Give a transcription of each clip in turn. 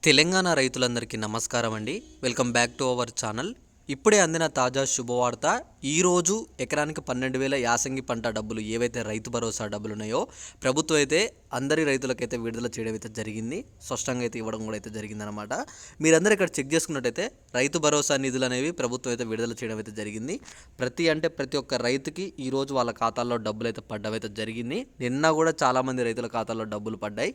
తెలంగాణ రైతులందరికీ నమస్కారం అండి. Welcome back to our channel. ఇప్పుడే అందిన తాజా శుభవార్త. ఈరోజు ఎకరానికి 12,000 యాసంగి పంట డబ్బులు ఏవైతే రైతు భరోసా డబ్బులు ఉన్నాయో ప్రభుత్వం అయితే అందరి రైతులకైతే విడుదల చేయడం అయితే జరిగింది. స్పష్టంగా అయితే ఇవ్వడం కూడా అయితే జరిగిందనమాట. మీరందరూ ఇక్కడ చెక్ చేసుకున్నట్టయితే రైతు భరోసా నిధులు అనేవి ప్రభుత్వం అయితే విడుదల చేయడం అయితే జరిగింది. ప్రతి ఒక్క రైతుకి ఈరోజు వాళ్ళ ఖాతాల్లో డబ్బులు అయితే పడ్డం అయితే జరిగింది. నిన్న కూడా చాలామంది రైతుల ఖాతాల్లో డబ్బులు పడ్డాయి.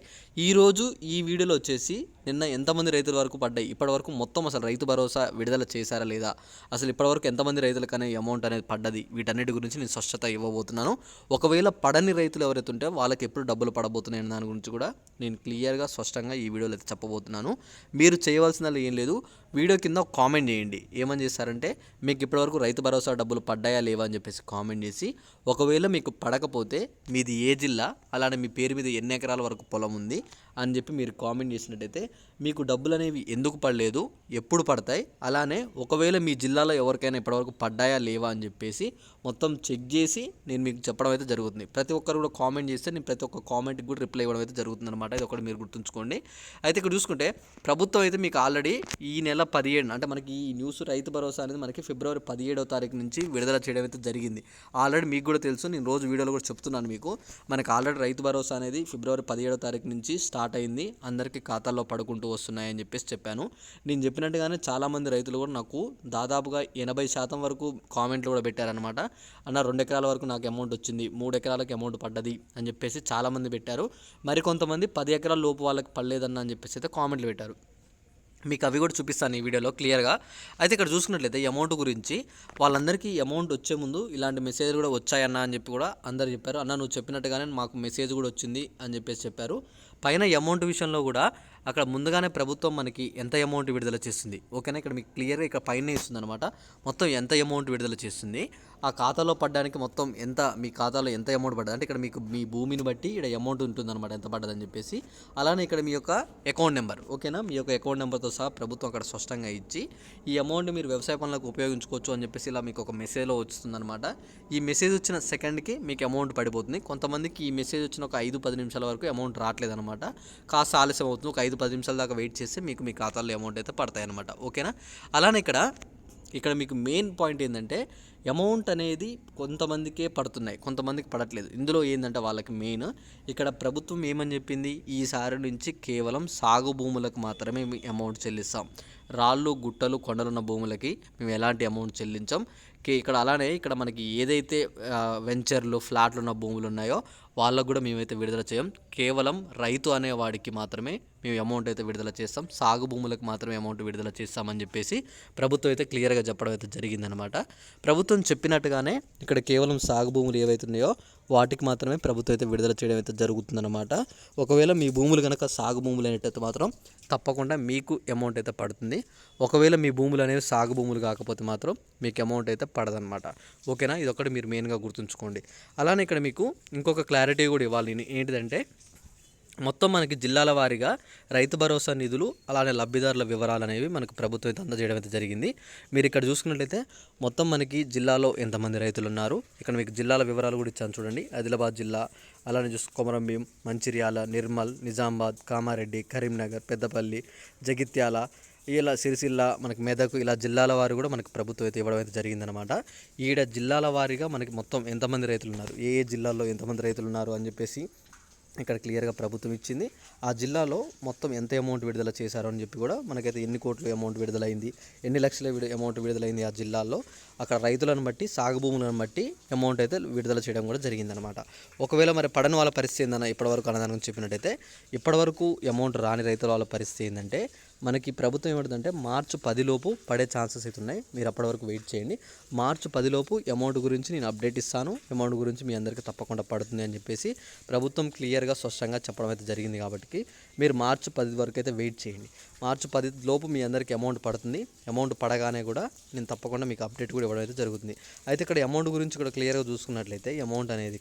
ఈరోజు ఈ వీడియోలో వచ్చేసి నిన్న ఎంతమంది రైతుల వరకు పడ్డాయి, ఇప్పటివరకు మొత్తం అసలు రైతు భరోసా విడుదల చేశారా లేదా, అసలు ఇప్పటివరకు ఎంతమంది రైతులకు అనే అమౌంట్ అనేది పడ్డది, వీటన్నిటి గురించి నేను స్పష్టత ఇవ్వబోతున్నాను. ఒకవేళ పడని రైతులు ఎవరైతే ఉంటే వాళ్ళకి ఎప్పుడు డబ్బులు పడబోతున్నాయి అనే దాని గురించి కూడా నేను క్లియర్గా స్పష్టంగా ఈ వీడియోలో అయితే చెప్పబోతున్నాను. మీరు చేయవలసినది ఏం లేదు, వీడియో కింద కామెంట్ చేయండి. ఏమని చేస్తారంటే మీకు ఇప్పటివరకు రైతు భరోసా డబ్బులు పడ్డాయా లేవా అని చెప్పేసి కామెంట్ చేసి, ఒకవేళ మీకు పడకపోతే మీది ఏ జిల్లా, అలానే మీ పేరు మీద ఎన్ని ఎకరాల వరకు పొలం ఉంది అని చెప్పి మీరు కామెంట్ చేసినట్టయితే మీకు డబ్బులు అనేవి ఎందుకు పడలేదు, ఎప్పుడు పడతాయి, అలానే ఒకవేళ మీ జిల్లాలో ఎవరికైనా ఇప్పటివరకు పడ్డాయా లేవా అని చెప్పేసి మొత్తం చెక్ చేసి నేను మీకు చెప్పడం అయితే జరుగుతుంది. ప్రతి ఒక్కరు కూడా కామెంట్ చేస్తే నేను ప్రతి ఒక్క కామెంట్కి కూడా రిప్లై ఇవ్వడం అయితే జరుగుతుంది అనమాట. ఇది ఒకటి మీరు గుర్తుంచుకోండి. అయితే ఇక్కడ చూసుకుంటే ప్రభుత్వం అయితే మీకు ఆల్రెడీ ఈ నెల 17 అంటే మనకి ఈ న్యూస్ రైతు భరోసా అనేది మనకి ఫిబ్రవరి 17వ తారీఖు నుంచి విడుదల చేయడం అయితే జరిగింది. ఆల్రెడీ మీకు కూడా తెలుసు, నేను రోజు వీడియోలో కూడా చెప్తున్నాను మీకు. మనకి ఆల్రెడీ రైతు భరోసా అనేది ఫిబ్రవరి 17వ తారీఖు నుంచి స్టార్ట్ అయింది, అందరికీ ఖాతాల్లో పడుకుంటూ వస్తున్నాయని చెప్పేసి చెప్పాను. నేను చెప్పినట్టుగానే చాలామంది రైతులు కూడా నాకు దాదాపుగా 80% వరకు కామెంట్లు కూడా పెట్టారనమాట. అన్న 2 ఎకరాల వరకు నాకు అమౌంట్ వచ్చింది, 3 ఎకరాలకు అమౌంట్ పడ్డది అని చెప్పేసి చాలామంది పెట్టారు. మరికొంతమంది 10 ఎకరాల లోపు వాళ్ళకి పడలేదన్న అని చెప్పేసి అయితే కామెంట్లు పెట్టారు. మీకు అవి కూడా చూపిస్తాను ఈ వీడియోలో క్లియర్గా. అయితే ఇక్కడ చూసుకున్నట్లయితే అమౌంట్ గురించి వాళ్ళందరికీ అమౌంట్ వచ్చే ముందు ఇలాంటి మెసేజ్ కూడా వచ్చాయన్న అని చెప్పి కూడా అందరు చెప్పారు. అన్న నువ్వు చెప్పినట్టుగానే మాకు మెసేజ్ కూడా వచ్చింది అని చెప్పేసి చెప్పారు. పైన అమౌంట్ విషయంలో కూడా అక్కడ ముందుగానే ప్రభుత్వం మనకి ఎంత అమౌంట్ విడుదల చేస్తుంది, ఓకేనా. ఇక్కడ మీకు క్లియర్గా ఇక్కడ పైన ఇస్తుంది అనమాట, మొత్తం ఎంత అమౌంట్ విడుదల చేస్తుంది, ఆ ఖాతాలో పడడానికి మొత్తం ఎంత, మీ ఖాతాలో ఎంత అమౌంట్ పడ్డది అంటే ఇక్కడ మీకు మీ భూమిని బట్టి ఇక్కడ అమౌంట్ ఉంటుందన్నమాట, ఎంత పడ్డదని చెప్పేసి. అలానే ఇక్కడ మీ యొక్క అకౌంట్ నెంబర్, ఓకేనా, మీ యొక్క అకౌంట్ నెంబర్తో సహా ప్రభుత్వం అక్కడ స్పష్టంగా ఇచ్చి ఈ అమౌంట్ మీరు వ్యవసాయ పనులకు ఉపయోగించుకోవచ్చు అని చెప్పేసి ఇలా మీకు ఒక మెసేజ్లో వస్తుందన్నమాట. ఈ మెసేజ్ వచ్చిన సెకండ్కి మీకు అమౌంట్ పడిపోతుంది. కొంతమందికి ఈ మెసేజ్ వచ్చిన ఒక 5-10 నిమిషాల వరకు అమౌంట్ రావట్లేదన్నమాట, కాస్త ఆలస్యం అవుతుంది. ఒక 5-10 నిమిషాల దాకా వెయిట్ చేస్తే మీకు మీ ఖాతాలో అమౌంట్ అయితే పడతాయి అనమాట, ఓకేనా. అలానే ఇక్కడ మీకు మెయిన్ పాయింట్ ఏంటంటే అమౌంట్ అనేది కొంతమందికే పడుతున్నాయి, కొంతమందికి పడట్లేదు. ఇందులో ఏంటంటే వాళ్ళకి మెయిన్ ఇక్కడ ప్రభుత్వం ఏమని చెప్పింది, ఈసారి నుంచి కేవలం సాగు భూములకు మాత్రమే అమౌంట్ చెల్లిస్తాం, రాళ్ళు గుట్టలు కొండలున్న భూములకి మేము ఎలాంటి అమౌంట్ చెల్లించాం. ఇక్కడ అలానే ఇక్కడ మనకి ఏదైతే వెంచర్లు ఫ్లాట్లు ఉన్న భూములు ఉన్నాయో వాళ్ళకు కూడా మేమైతే విడుదల చేయం, కేవలం రైతు అనేవాడికి మాత్రమే మేము అమౌంట్ అయితే విడుదల చేస్తాం, సాగు భూములకు మాత్రమే అమౌంట్ విడుదల చేస్తామని చెప్పేసి ప్రభుత్వం అయితే క్లియర్గా చెప్పడం అయితే జరిగిందనమాట. ప్రభుత్వం చెప్పినట్టుగానే ఇక్కడ కేవలం సాగు భూములు ఏవైతే ఉన్నాయో వాటికి మాత్రమే ప్రభుత్వం అయితే విడుదల చేయడం అయితే జరుగుతుందన్నమాట. ఒకవేళ మీ భూములు కనుక సాగు భూములు అనేటైతే మాత్రం తప్పకుండా మీకు అమౌంట్ అయితే పడుతుంది. ఒకవేళ మీ భూములు అనేవి సాగు భూములు కాకపోతే మాత్రం మీకు అమౌంట్ అయితే పడదన్నమాట, ఓకేనా. ఇదొకటి మీరు మెయిన్గా గుర్తుంచుకోండి. అలానే ఇక్కడ మీకు ఇంకొక క్లారిటీ కూడా ఇవ్వాలి, ఏంటిదంటే మొత్తం మనకి జిల్లాల వారీగా రైతు భరోసా నిధులు అలానే లబ్ధిదారుల వివరాలు అనేవి మనకు ప్రభుత్వం అయితే అందజేయడం అయితే జరిగింది. మీరు ఇక్కడ చూసుకున్నట్లయితే మొత్తం మనకి జిల్లాలో ఎంతమంది రైతులు ఉన్నారు, ఇక్కడ మీకు జిల్లాల వివరాలు కూడా ఇచ్చాను చూడండి. ఆదిలాబాద్ జిల్లా, అలానే కొమరంభీం, మంచిర్యాల, నిర్మల్, నిజామాబాద్, కామారెడ్డి, కరీంనగర్, పెద్దపల్లి, జగిత్యాల, ఇలా సిరిసిల్ల, మనకి మెదక్, ఇలా జిల్లాల వారు కూడా మనకి ప్రభుత్వం అయితే ఇవ్వడం అయితే జరిగిందనమాట. ఈడ జిల్లాల వారీగా మనకి మొత్తం ఎంతమంది రైతులు ఉన్నారు, ఏ జిల్లాల్లో ఎంతమంది రైతులు ఉన్నారు అని చెప్పేసి ఇక్కడ క్లియర్గా ప్రభుత్వం ఇచ్చింది. ఆ జిల్లాలో మొత్తం ఎంత అమౌంట్ విడుదల చేశారో అని చెప్పి కూడా మనకైతే ఎన్ని కోట్లు అమౌంట్ విడుదలైంది, ఎన్ని లక్షల అమౌంట్ విడుదలైంది ఆ జిల్లాల్లో, అక్కడ రైతులను బట్టి సాగు భూములను బట్టి అమౌంట్ అయితే విడుదల చేయడం కూడా జరిగిందనమాట. ఒకవేళ మరి పడని వాళ్ళ పరిస్థితి ఏందన్న ఇప్పటివరకు అన్నదాని గురించి చెప్పినట్టయితే, ఇప్పటివరకు అమౌంట్ రాని రైతుల వాళ్ళ పరిస్థితి ఏంటంటే మనకి ప్రభుత్వం ఏమంటుందంటే మార్చి 10 లోపు పడే ఛాన్సెస్ అయితే ఉన్నాయి, మీరు అప్పటి వరకు వెయిట్ చేయండి. మార్చి 10 లోపు అమౌంట్ గురించి నేను అప్డేట్ ఇస్తాను, అమౌంట్ గురించి మీ అందరికీ తప్పకుండా పడుతుంది అని చెప్పేసి ప్రభుత్వం క్లియర్గా స్పష్టంగా చెప్పడం అయితే జరిగింది. కాబట్టి మీరు మార్చి 10 వరకు అయితే వెయిట్ చేయండి. మార్చి 10 లోపు మీ అందరికీ అమౌంట్ పడుతుంది. అమౌంట్ పడగానే కూడా నేను తప్పకుండా మీకు అప్డేట్ కూడా ఇవ్వడం అయితే జరుగుతుంది. అయితే ఇక్కడ అమౌంట్ గురించి కూడా క్లియర్గా చూసుకున్నట్లయితే అమౌంట్ అనేది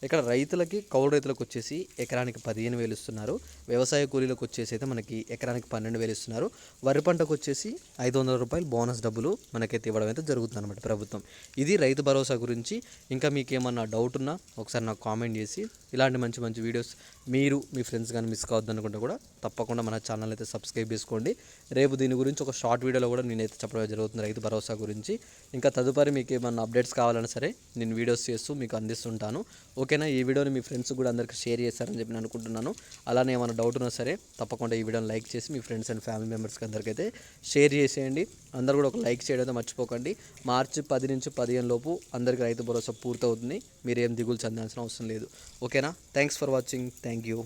ఇక్కడ రైతులకి, కౌలు రైతులకు వచ్చేసి ఎకరానికి 15,000 ఇస్తున్నారు. వ్యవసాయ కూలీలకు వచ్చేసి అయితే మనకి ఎకరానికి 12,000 ఇస్తున్నారు. వరి పంటకు వచ్చేసి 500 రూపాయలు బోనస్ డబ్బులు మనకైతే ఇవ్వడం అయితే జరుగుతుంది అనమాట ప్రభుత్వం. ఇది రైతు భరోసా గురించి. ఇంకా మీకు ఏమన్నా డౌట్ ఉన్నా ఒకసారి నాకు కామెంట్ చేసి ఇలాంటి మంచి మంచి వీడియోస్ మీరు మీ ఫ్రెండ్స్ కానీ మిస్ కావద్దు అనుకుంటే కూడా తప్పకుండా మన ఛానల్ అయితే సబ్స్క్రైబ్ చేసుకోండి. రేపు దీని గురించి ఒక షార్ట్ వీడియోలో కూడా నేనైతే చెప్పడం జరుగుతుంది రైతు భరోసా గురించి. ఇంకా తదుపరి మీకు ఏమన్నా అప్డేట్స్ కావాలన్నా సరే నేను వీడియోస్ చేస్తూ మీకు అందిస్తుంటాను. ఓకేనా? ఈ వీడియోని మీ ఫ్రెండ్స్ కూడా అందరికీ షేర్ చేస్తారని చెప్పి నేను అనుకుంటున్నాను. అలానే ఏమైనా డౌట్ ఉన్నా సరే తప్పకుండా ఈ వీడియోని లైక్ చేసి మీ ఫ్రెండ్స్ అండ్ ఫ్యామిలీ మెంబర్స్కి అందరికైతే షేర్ చేసేయండి. అందరూ కూడా ఒక లైక్ చేయడం అయితే మర్చిపోకండి. మార్చి 10 నుంచి 15 లోపు అందరికీ రైతు భరోసా పూర్తవుతుంది. మీరేం దిగులు చెందాల్సిన అవసరం లేదు. ఓకేనా? Thanks for watching. Thank you.